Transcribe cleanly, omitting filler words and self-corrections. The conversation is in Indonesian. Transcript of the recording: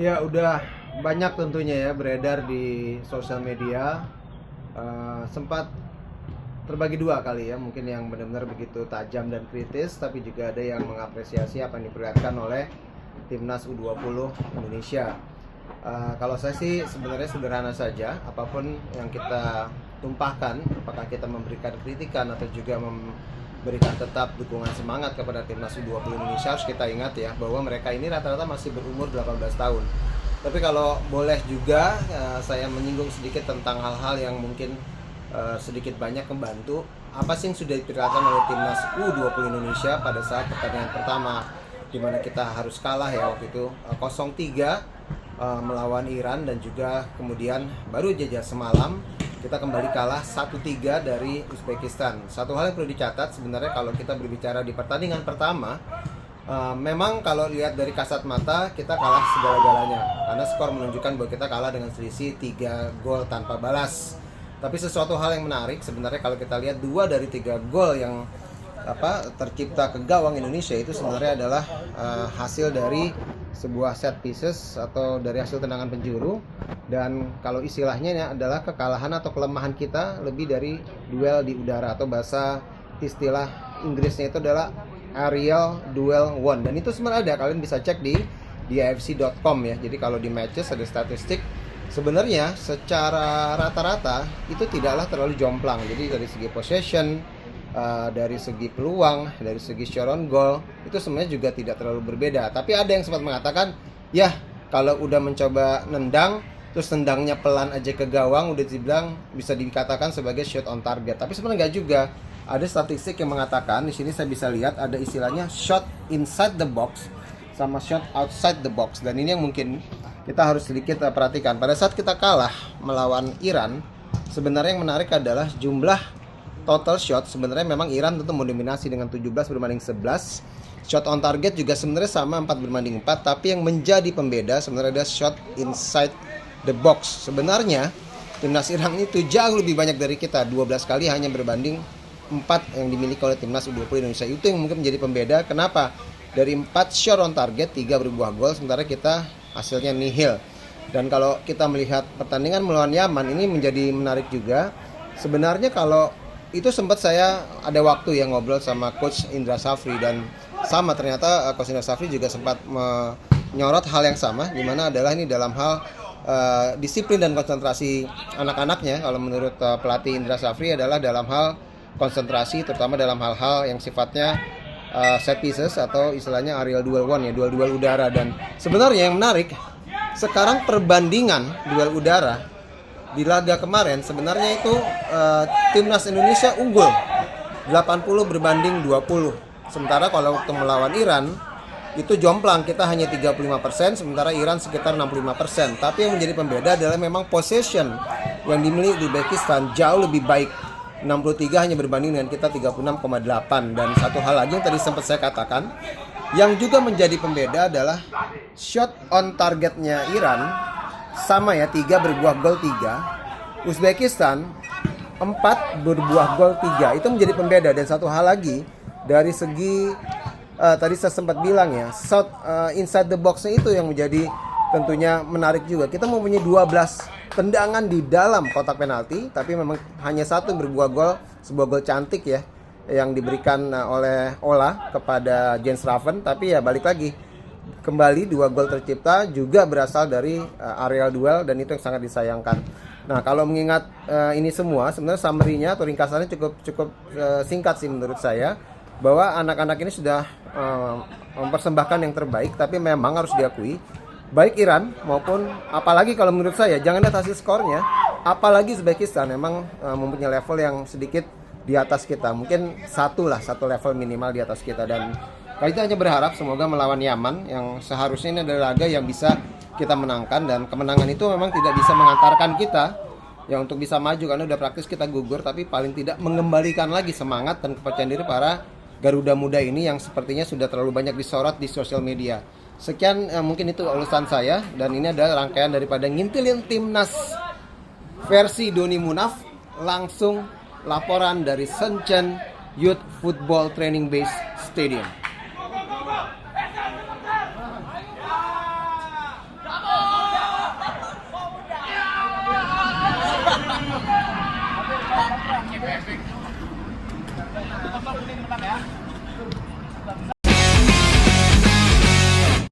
Ya udah banyak tentunya ya beredar di sosial media. Sempat terbagi dua kali ya, mungkin yang benar-benar begitu tajam dan kritis, tapi juga ada yang mengapresiasi apa yang diperlihatkan oleh timnas U20 Indonesia. Kalau saya sih sebenarnya sederhana saja, apapun yang kita tumpahkan, apakah kita memberikan kritikan atau juga memberikan tetap dukungan semangat kepada timnas U20 Indonesia, harus kita ingat ya bahwa mereka ini rata-rata masih berumur 18 tahun. Tapi kalau boleh juga saya menyinggung sedikit tentang hal-hal yang mungkin sedikit banyak membantu apa sih yang sudah diperlihatkan oleh timnas U20 Indonesia pada saat pertandingan pertama, di mana kita harus kalah ya waktu itu 0-3 melawan Iran, dan juga kemudian baru jajah semalam kita kembali kalah 1-3 dari Uzbekistan. Satu hal yang perlu dicatat sebenarnya kalau kita berbicara di pertandingan pertama, memang kalau lihat dari kasat mata kita kalah segala-galanya karena skor menunjukkan bahwa kita kalah dengan selisih 3 gol tanpa balas. Tapi sesuatu hal yang menarik sebenarnya kalau kita lihat 2 dari 3 gol yang tercipta ke gawang Indonesia itu sebenarnya adalah hasil dari sebuah set pieces atau dari hasil tendangan penjuru. Dan kalau istilahnya ini adalah kekalahan atau kelemahan kita lebih dari duel di udara, atau bahasa istilah Inggrisnya itu adalah aerial duel won. Dan itu sebenarnya ada, kalian bisa cek di afc.com ya. Jadi kalau di matches ada statistik, sebenarnya secara rata-rata itu tidaklah terlalu jomplang. Jadi dari segi possession, dari segi peluang, dari segi shot on goal, itu sebenarnya juga tidak terlalu berbeda. Tapi ada yang sempat mengatakan, ya kalau udah mencoba nendang, terus tendangnya pelan aja ke gawang, udah dibilang bisa dikatakan sebagai shot on target. Tapi sebenarnya nggak juga. Ada statistik yang mengatakan, di sini saya bisa lihat ada istilahnya shot inside the box sama shot outside the box. Dan ini yang mungkin kita harus sedikit perhatikan. Pada saat kita kalah melawan Iran, sebenarnya yang menarik adalah jumlah total shot. Sebenarnya memang Iran tentu mendominasi dengan 17 berbanding 11. Shot on target juga sebenarnya sama 4 berbanding 4. Tapi yang menjadi pembeda sebenarnya ada shot inside the box. Sebenarnya timnas Iran itu jauh lebih banyak dari kita, 12 kali hanya berbanding 4 yang dimiliki oleh timnas U20 Indonesia. Itu yang mungkin menjadi pembeda. Kenapa? Dari 4 shot on target 3 berbuah gol, sementara kita hasilnya nihil. Dan kalau kita melihat pertandingan melawan Yaman ini menjadi menarik juga. Sebenarnya kalau itu sempat saya ada waktu yang ngobrol sama Coach Indra Safri, dan sama ternyata Coach Indra Safri juga sempat menyorot hal yang sama, dimana adalah ini dalam hal disiplin dan konsentrasi anak-anaknya. Kalau menurut pelatih Indra Safri adalah dalam hal konsentrasi, terutama dalam hal-hal yang sifatnya set pieces atau istilahnya aerial duel one ya, duel-duel udara. Dan sebenarnya yang menarik sekarang perbandingan duel udara di laga kemarin sebenarnya itu timnas Indonesia unggul 80 berbanding 20. Sementara kalau waktu melawan Iran itu jomplang, kita hanya 35%, sementara Iran sekitar 65%. Tapi yang menjadi pembeda adalah memang possession yang dimiliki Uzbekistan jauh lebih baik, 63 hanya berbanding dengan kita 36,8. Dan satu hal lagi yang tadi sempat saya katakan, yang juga menjadi pembeda adalah shot on targetnya Iran sama ya, 3 berbuah gol 3. Uzbekistan 4 berbuah gol 3. Itu menjadi pembeda. Dan satu hal lagi, dari segi tadi saya sempat bilang ya, shot inside the box-nya itu yang menjadi tentunya menarik juga. Kita mempunyai 12 tendangan di dalam kotak penalti, tapi memang hanya 1 berbuah gol, sebuah gol cantik ya yang diberikan oleh Ola kepada Jens Raven. Tapi ya balik lagi, kembali 2 gol tercipta juga berasal dari aerial duel, dan itu yang sangat disayangkan. Nah, kalau mengingat ini semua, sebenarnya summary-nya atau ringkasannya cukup singkat sih menurut saya, bahwa anak-anak ini sudah mempersembahkan yang terbaik. Tapi memang harus diakui, baik Iran maupun, apalagi kalau menurut saya, jangan lihat hasil skornya, apalagi Uzbekistan memang mempunyai level yang sedikit di atas kita, mungkin satu level minimal di atas kita. Dan kita hanya berharap semoga melawan Yaman, yang seharusnya ini adalah laga yang bisa kita menangkan, dan kemenangan itu memang tidak bisa mengantarkan kita ya untuk bisa maju, karena udah praktis kita gugur, tapi paling tidak mengembalikan lagi semangat dan kepercayaan diri para Garuda Muda ini yang sepertinya sudah terlalu banyak disorot di sosial media. Sekian mungkin itu ulasan saya, dan ini adalah rangkaian daripada ngintilin timnas versi Doni Munaf, langsung laporan dari Shenzhen Youth Football Training Base Stadium.